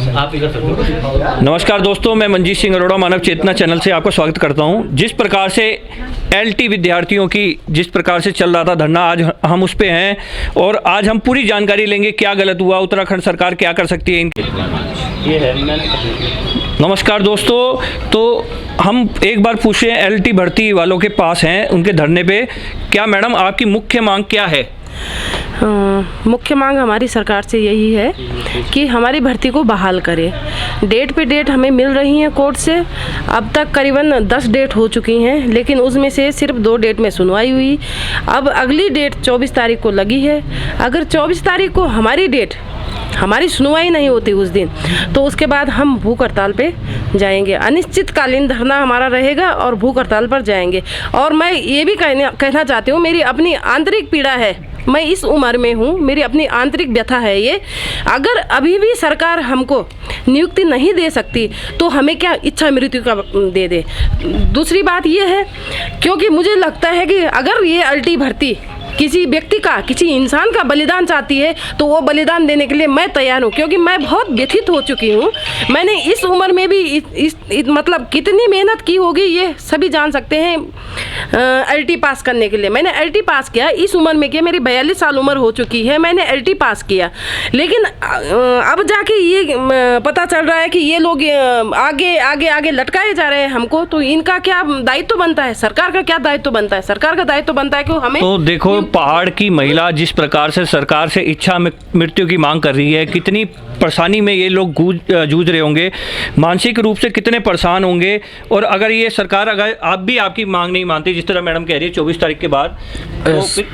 आप इधर सकते। नमस्कार दोस्तों, मैं मंजीत सिंह अरोड़ा मानव चेतना चैनल से आपका स्वागत करता हूं। जिस प्रकार से एलटी विद्यार्थियों की जिस प्रकार से चल रहा था धरना, आज हम उस पे हैं और आज हम पूरी जानकारी लेंगे क्या गलत हुआ, उत्तराखंड सरकार क्या कर सकती है इनके। ये है नमस्कार दोस्तों, तो हम एक बार पूछे एलटी भर्ती वालों के पास हैं उनके धरने पे, क्या मैडम आपकी मुख्य मांग क्या है? मुख्य मांग हमारी सरकार से यही है कि हमारी भर्ती को बहाल करें। डेट पे डेट हमें मिल रही हैं कोर्ट से, अब तक करीबन 10 डेट हो चुकी हैं, लेकिन उसमें से सिर्फ 2 डेट में सुनवाई हुई। अब अगली डेट 24 तारीख को लगी है। अगर 24 तारीख को हमारी सुनवाई नहीं होती उस दिन, तो उसके बाद हम भूख हड़ताल पे जाएंगे। अनिश्चितकालीन धरना हमारा रहेगा और भूख हड़ताल पर जाएंगे। और मैं ये भी कहना चाहती हूँ, मेरी अपनी आंतरिक पीड़ा है, मैं इस उम्र में हूँ, मेरी अपनी आंतरिक व्यथा है ये। अगर अभी भी सरकार हमको नियुक्ति नहीं दे सकती तो हमें क्या इच्छा मृत्यु का दे दे। दूसरी बात ये है, क्योंकि मुझे लगता है कि अगर ये एलटी भर्ती किसी व्यक्ति का, किसी इंसान का बलिदान चाहती है तो वो बलिदान देने के लिए मैं तैयार हूँ, क्योंकि मैं बहुत व्यथित हो चुकी हूँ। मैंने इस उम्र में भी मतलब कितनी मेहनत की होगी ये सभी जान सकते हैं एलटी पास करने के लिए। मैंने एलटी पास किया इस उम्र में किया, मेरी 42 साल उम्र हो चुकी है, मैंने एलटी पास किया। लेकिन अब जाके ये पता चल रहा है कि ये लोग आगे आगे आगे लटकाए जा रहे हैं हमको। तो इनका क्या दायित्व बनता है, सरकार का क्या दायित्व बनता है? सरकार का दायित्व बनता है कि हमें, तो देखो पहाड़ की महिला जिस प्रकार से सरकार से इच्छा मृत्यु की मांग कर रही है, कितनी परेशानी में ये लोग जूझ रहे होंगे, मानसिक रूप से कितने परेशान होंगे। और अगर ये सरकार, अगर आप भी आपकी मांग नहीं मानती, जिस तरह मैडम कह रही है 24 तारीख के बाद, तो फिर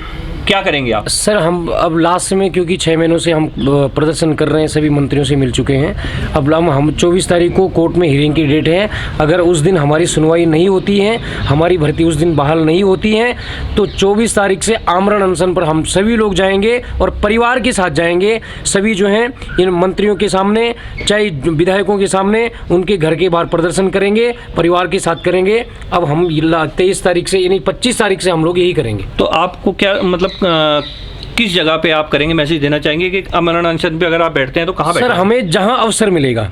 क्या करेंगे आप? सर, हम अब लास्ट में, क्योंकि 6 महीनों से हम प्रदर्शन कर रहे हैं, सभी मंत्रियों से मिल चुके हैं। अब हम 24 तारीख को कोर्ट में हियरिंग की डेट है। अगर उस दिन हमारी सुनवाई नहीं होती है, हमारी भर्ती उस दिन बहाल नहीं होती है, तो 24 तारीख से आमरण अनशन पर हम सभी लोग जाएंगे और परिवार के साथ जाएंगे। सभी जो हैं इन मंत्रियों के सामने, चाहे विधायकों के सामने, उनके घर के बाहर प्रदर्शन करेंगे, परिवार के साथ करेंगे। अब हम 23 तारीख से, यानी 25 तारीख से हम लोग यही करेंगे। तो आपको क्या मतलब किस जगह पे आप करेंगे, मैसेज देना चाहेंगे कि आमरण अनशन पे अगर आप बैठते हैं तो कहाँ बैठें? सर, हमें जहाँ अवसर मिलेगा,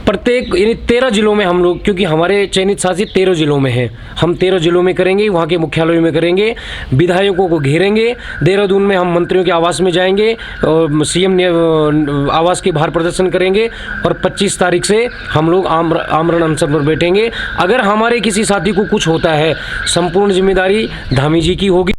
प्रत्येक यानी 13 जिलों में हम लोग, क्योंकि हमारे चयनित शासित 13 जिलों में हैं, हम 13 जिलों में करेंगे, वहाँ के मुख्यालयों में करेंगे, विधायकों को घेरेंगे। देहरादून में हम मंत्रियों के आवास में जाएंगे और सीएम आवास के बाहर प्रदर्शन करेंगे। और 25 तारीख से हम लोग आमरण अनशन पर बैठेंगे। अगर हमारे किसी साथी को कुछ होता है, संपूर्ण जिम्मेदारी धामी जी की होगी,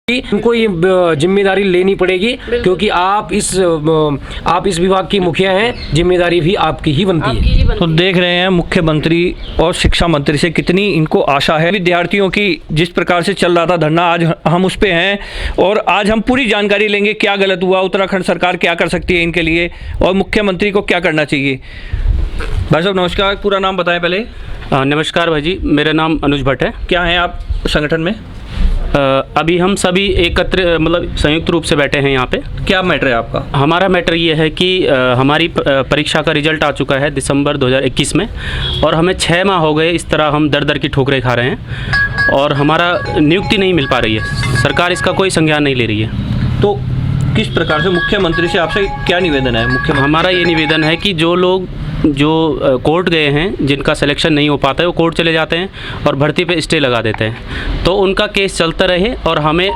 इनको ये जिम्मेदारी लेनी पड़ेगी, क्योंकि आप इस विभाग की मुखिया हैं, जिम्मेदारी भी आपकी ही बनती है। तो देख रहे हैं मुख्यमंत्री और शिक्षा मंत्री से कितनी इनको आशा है। विद्यार्थियों की जिस प्रकार से चल रहा था धरना, आज हम उस पे हैं और आज हम पूरी जानकारी लेंगे क्या गलत हुआ, उत्तराखंड सरकार क्या कर सकती है इनके लिए और मुख्यमंत्री को क्या करना चाहिए। भाई साहब नमस्कार, पूरा नाम बताएं पहले। नमस्कार भाई जी, मेरा नाम अनुज भट्ट है। क्या है आप संगठन में? अभी हम सभी एकत्र, मतलब संयुक्त रूप से बैठे हैं यहाँ पे। क्या मैटर है आपका? हमारा मैटर ये है कि हमारी परीक्षा का रिजल्ट आ चुका है दिसंबर 2021 में, और हमें 6 माह हो गए इस तरह हम दर दर की ठोकरें खा रहे हैं और हमारा नियुक्ति नहीं मिल पा रही है। सरकार इसका कोई संज्ञान नहीं ले रही है। तो किस प्रकार से मुख्यमंत्री से आपसे क्या निवेदन है? हमारा ये निवेदन है कि जो लोग कोर्ट गए हैं, जिनका सिलेक्शन नहीं हो पाता है, वो कोर्ट चले जाते हैं और भर्ती पे स्टे लगा देते हैं, तो उनका केस चलता रहे और हमें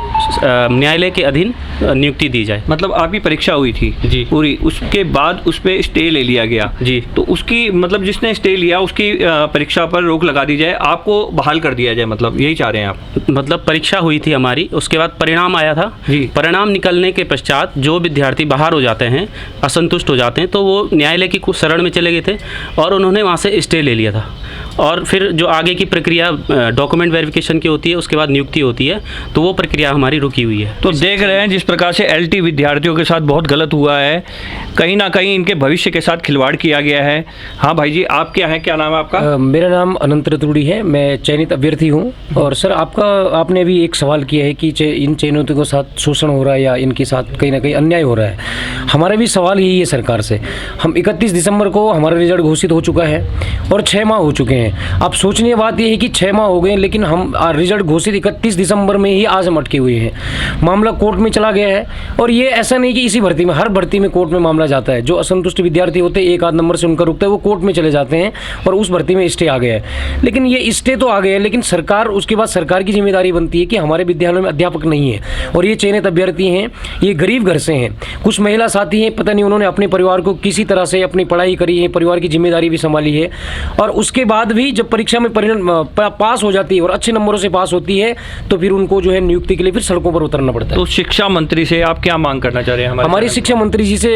न्यायालय के अधीन नियुक्ति दी जाए। मतलब आपकी परीक्षा हुई थी जी पूरी, उसके बाद उस पर स्टे ले लिया गया जी, तो उसकी मतलब जिसने स्टे लिया उसकी परीक्षा पर रोक लगा दी जाए, आपको बहाल कर दिया जाए, मतलब यही चाह रहे हैं आप? मतलब परीक्षा हुई थी हमारी, उसके बाद परिणाम आया था जी। परिणाम निकलने के पश्चात जो विद्यार्थी बाहर हो जाते हैं, असंतुष्ट हो जाते हैं, तो वो न्यायालय की कुछ शरण में चले गए थे और उन्होंने वहाँ से स्टे ले लिया था। और फिर जो आगे की प्रक्रिया डॉक्यूमेंट वेरिफिकेशन की होती है, उसके बाद नियुक्ति होती है, तो वो प्रक्रिया हमारी रुकी हुई है। तो देख रहे हैं जिस प्रकार से एलटी विद्यार्थियों के साथ बहुत गलत हुआ है, कहीं ना कहीं इनके भविष्य के साथ खिलवाड़ किया गया है। हाँ भाई जी, आप क्या हैं, क्या नाम है आपका? मेरा नाम अनंत रतुड़ी है, मैं चयनित अभ्यर्थी हूँ। और सर, आपने भी एक सवाल किया है कि इन चयनितों के साथ शोषण हो रहा है या इनके साथ कहीं ना कहीं अन्याय हो रहा है। हमारा भी सवाल यही है सरकार से। हम 31 दिसंबर को हमारी हमारा रिजल्ट घोषित हो चुका है और 6 माह हो चुके हैं। अब सोचनीय बात यह है कि 6 माह हो गए, लेकिन हम रिजल्ट घोषित 31 दिसंबर में ही आज हम अटके हुए हैं। मामला कोर्ट में चला गया है और ये ऐसा नहीं कि इसी भर्ती में, हर भर्ती में कोर्ट में मामला जाता है। जो असंतुष्ट विद्यार्थी होते हैं, 1 आध नंबर से उनका रुकता है, वो कोर्ट में चले जाते हैं और उस भर्ती में स्टे आ गया है। लेकिन ये स्टे तो आ गया है, लेकिन सरकार, उसके बाद सरकार की जिम्मेदारी बनती है कि हमारे विद्यालयों में अध्यापक नहीं है और ये चयनित अभ्यर्थी हैं, ये गरीब घर से हैं। कुछ महिला साथी हैं, पता नहीं उन्होंने अपने परिवार को किसी तरह से अपनी पढ़ाई करी है, परिवार की जिम्मेदारी भी संभाली है, और उसके बाद भी जब परीक्षा में पास हो जाती है और अच्छे नंबरों से पास होती है तो फिर उनको जो है नियुक्ति के लिए फिर सड़कों पर उतरना पड़ता है। तो शिक्षा मंत्री से आप क्या मांग करना चाह रहे हैं? हमारी शिक्षा मंत्री जी से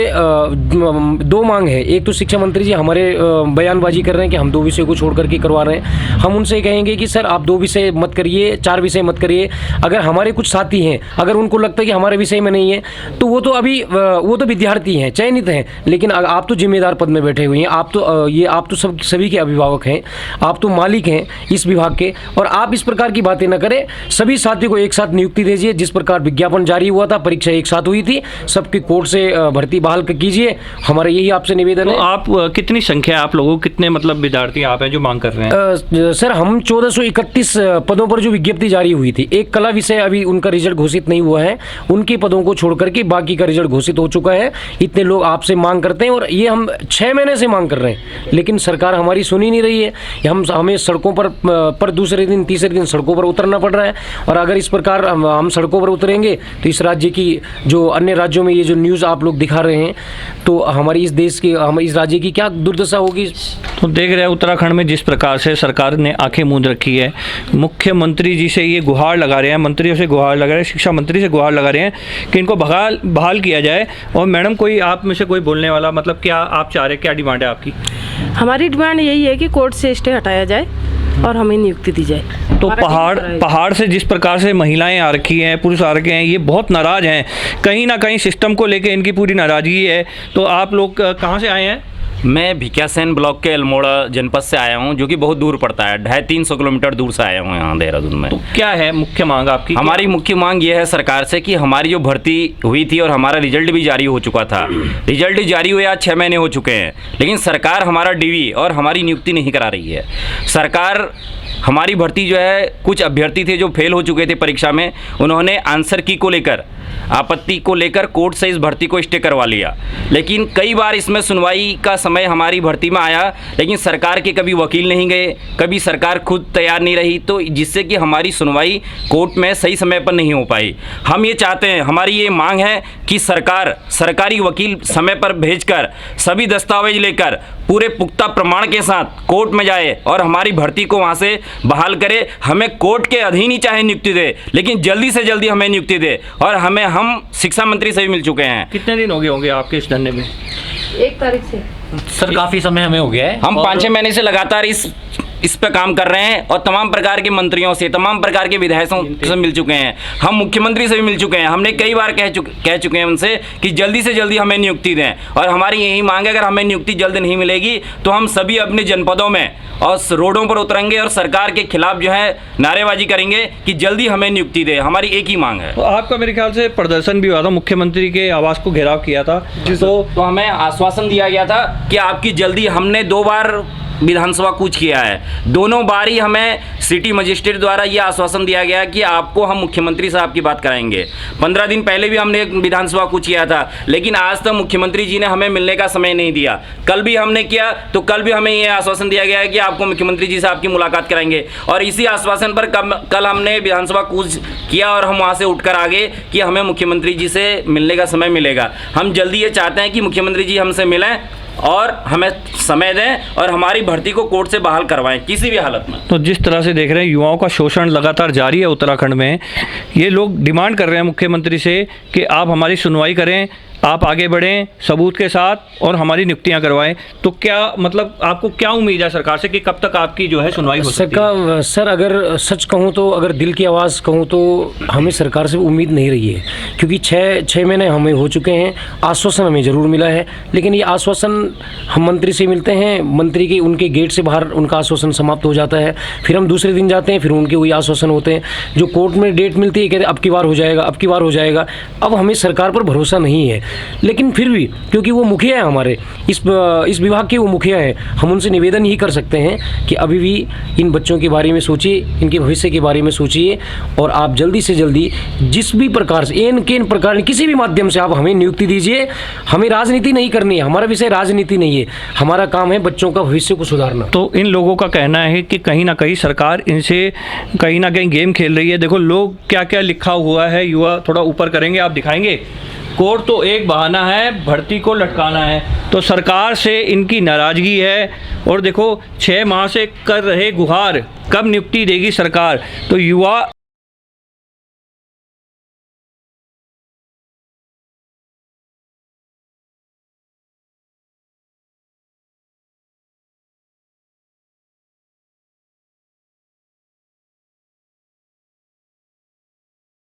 2 मांग है। एक तो शिक्षा मंत्री जी हमारे बयानबाजी कर रहे हैं कि हम 2 विषय को छोड़ करके करवा रहे हैं। हम उनसे कहेंगे कि सर आप 2 विषय मत करिए, 4 विषय मत करिए। अगर हमारे कुछ साथी हैं, अगर उनको लगता है कि हमारे विषय में नहीं है, तो वो तो अभी वो तो विद्यार्थी हैं, चयनित हैं, लेकिन आप तो जिम्मेदार पद में बैठे हुए हैं। आप तो सभी के अभिभावक हैं, आप तो मालिक हैं इस विभाग के, और आप इस प्रकार की बातें न करें। सभी साथियों को एक साथ नियुक्ति दीजिए। जिस प्रकार विज्ञापन जारी हुआ था, परीक्षा एक साथ हुई थी, सबकी कोर्ट से भर्ती बहाल कीजिए। हमारा यही आपसे निवेदन है। आप कितनी संख्या है आप लोगों, कितने मतलब विद्यार्थी आप हैं जो मांग कर रहे हैं? सर हम 1431 पदों पर जो विज्ञप्ति जारी हुई थी, एक कला विषय अभी उनका रिजल्ट घोषित नहीं हुआ है, उनके पदों को छोड़ करके बाकी का रिजल्ट घोषित हो चुका है। इतने लोग आपसे मांग करते हैं और ये हम 6 महीने से मांग कर रहे हैं, लेकिन सरकार हमारी सुन ही नहीं रही है। हमें सड़कों पर दूसरे दिन तीसरे दिन सड़कों पर उतरना पड़ रहा है। और अगर इस प्रकार हम सड़कों पर उतरेंगे तो इस राज्य की, जो अन्य राज्यों में ये जो न्यूज़ आप लोग दिखा रहे हैं, तो हमारी इस देश की, हमारे इस राज्य की क्या दुर्दशा होगी। तो देख रहे हैं उत्तराखंड में जिस प्रकार से सरकार ने आंखें मूंद रखी है, मुख्यमंत्री जी से ये गुहार लगा रहे हैं, मंत्रियों से गुहार लगा रहे हैं, शिक्षा मंत्री से गुहार लगा रहे हैं कि इनको बहाल किया जाए। और मैडम, कोई आप में से कोई बोलने वाला, मतलब क्या आप चाह रहे हैं, क्या डिमांड है आपकी? हमारी डिमांड यही है कि कोर्ट से स्टे हटाया जाए और हमें नियुक्ति दी जाए। तो पहाड़ से जिस प्रकार से महिलाएं आ रखी हैं, पुरुष आ रखे हैं, ये बहुत नाराज़ हैं, कहीं ना कहीं सिस्टम को लेके इनकी पूरी नाराज़गी है। तो आप लोग कहाँ से आए हैं? मैं भिकियासैन ब्लॉक के अल्मोड़ा जनपद से आया हूँ, जो कि बहुत दूर पड़ता है, 250-300 किलोमीटर दूर से आया हूँ यहाँ देहरादून में। तो क्या है मुख्य मांग आपकी? हमारी मुख्य मांग ये है सरकार से कि हमारी जो भर्ती हुई थी और हमारा रिजल्ट भी जारी हो चुका था, रिजल्ट जारी हुए आज 6 महीने हो चुके हैं, लेकिन सरकार हमारा डीवी और हमारी नियुक्ति नहीं करा रही है। सरकार हमारी भर्ती जो है, कुछ अभ्यर्थी थे जो फेल हो चुके थे परीक्षा में, उन्होंने आंसर की को लेकर, आपत्ति को लेकर कोर्ट से इस भर्ती को स्टे करवा लिया। लेकिन कई बार इसमें सुनवाई का समय हमारी भर्ती में आया, लेकिन सरकार के कभी वकील नहीं गए, कभी सरकार खुद तैयार नहीं रही, तो जिससे कि हमारी सुनवाई कोर्ट में सही समय पर नहीं हो पाई। हम ये चाहते हैं, हमारी ये मांग है कि सरकार सरकारी वकील समय पर भेजकर सभी दस्तावेज लेकर पूरे पुख्ता प्रमाण के साथ कोर्ट में जाए और हमारी भर्ती को वहाँ से बहाल करे। हमें कोर्ट के अधीन ही चाहे नियुक्ति दे, लेकिन जल्दी से जल्दी हमें नियुक्ति दे। और हम शिक्षा मंत्री से भी मिल चुके हैं। कितने दिन हो गए होंगे आपके इस धरने में? 1 तारीख से। सर काफ़ी समय हमें हो गया है। हम 5-6 महीने से लगातार इस पे काम कर रहे हैं और तमाम प्रकार के मंत्रियों से, तमाम प्रकार के विधायकों से मिल चुके हैं। हम मुख्यमंत्री से भी मिल चुके हैं। हमने कई बार कह चुके हैं उनसे कि जल्दी से जल्दी हमें नियुक्ति दें, और हमारी यही मांग है, अगर हमें नियुक्ति जल्द नहीं मिलेगी तो हम सभी अपने जनपदों में और रोडों पर उतरेंगे और सरकार के खिलाफ जो है नारेबाजी करेंगे कि जल्दी हमें नियुक्ति दे। हमारी एक ही मांग है। तो आपका मेरे ख्याल से प्रदर्शन भी हुआ था, मुख्यमंत्री के आवास को घेराव किया था, तो हमें आश्वासन दिया गया था कि आपकी जल्दी, हमने 2 बार विधानसभा कूच किया है, दोनों बार ही हमें सिटी मजिस्ट्रेट द्वारा ये आश्वासन दिया गया कि आपको हम मुख्यमंत्री साहब की बात कराएंगे। 15 दिन पहले भी हमने विधानसभा कूच किया था, लेकिन आज तक मुख्यमंत्री जी ने हमें मिलने का समय नहीं दिया। कल भी हमने किया तो कल भी हमें ये आश्वासन दिया गया है कि आपको मुख्यमंत्री जी साहब की मुलाकात कराएंगे, और इसी आश्वासन पर कल हमने विधानसभा कूच किया और हम वहाँ से उठकर आ गए कि हमें मुख्यमंत्री जी से मिलने का समय मिलेगा। हम जल्दी ये चाहते हैं कि मुख्यमंत्री जी हमसे मिलें और हमें समय दें और हमारी भर्ती को कोर्ट से बहाल करवाएं किसी भी हालत में। तो जिस तरह से देख रहे हैं युवाओं का शोषण लगातार जारी है उत्तराखंड में, ये लोग डिमांड कर रहे हैं मुख्यमंत्री से कि आप हमारी सुनवाई करें, आप आगे बढ़ें सबूत के साथ और हमारी नियुक्तियां करवाएं। तो क्या मतलब आपको क्या उम्मीद है सरकार से कि कब तक आपकी जो है सुनवाई हो सकती है? सर अगर सच कहूँ तो, अगर दिल की आवाज़ कहूँ तो हमें सरकार से उम्मीद नहीं रही है, क्योंकि 6 महीने हमें हो चुके हैं। आश्वासन हमें ज़रूर मिला है, लेकिन ये आश्वासन हम मंत्री से मिलते हैं, मंत्री के उनके गेट से बाहर उनका आश्वासन समाप्त हो जाता है, फिर हम दूसरे दिन जाते हैं, फिर उनके वही आश्वासन होते हैं। जो कोर्ट में डेट मिलती है कहते अब की बार हो जाएगा, अब की बार हो जाएगा। अब हमें सरकार पर भरोसा नहीं है। लेकिन फिर भी क्योंकि वो मुखिया हैं हमारे इस विभाग के, वो मुखिया हैं, हम उनसे निवेदन ही कर सकते हैं कि अभी भी इन बच्चों के बारे में सोचिए, इनके भविष्य के बारे में सोचिए और आप जल्दी से जल्दी जिस भी प्रकार से इन प्रकार किसी भी माध्यम से आप हमें नियुक्ति दीजिए। हमें राजनीति नहीं करनी है, हमारा विषय राजनीति नहीं है, हमारा काम है बच्चों का भविष्य को सुधारना। तो इन लोगों का कहना है कि कहीं ना कहीं सरकार इनसे कहीं ना कहीं गेम खेल रही है। देखो लोग क्या क्या लिखा हुआ है, युवा थोड़ा ऊपर करेंगे, आप दिखाएंगे। कोर्ट तो एक बहाना है, भर्ती को लटकाना है। तो सरकार से इनकी नाराज़गी है। और देखो 6 माह से कर रहे गुहार, कब नियुक्ति देगी सरकार। तो युवा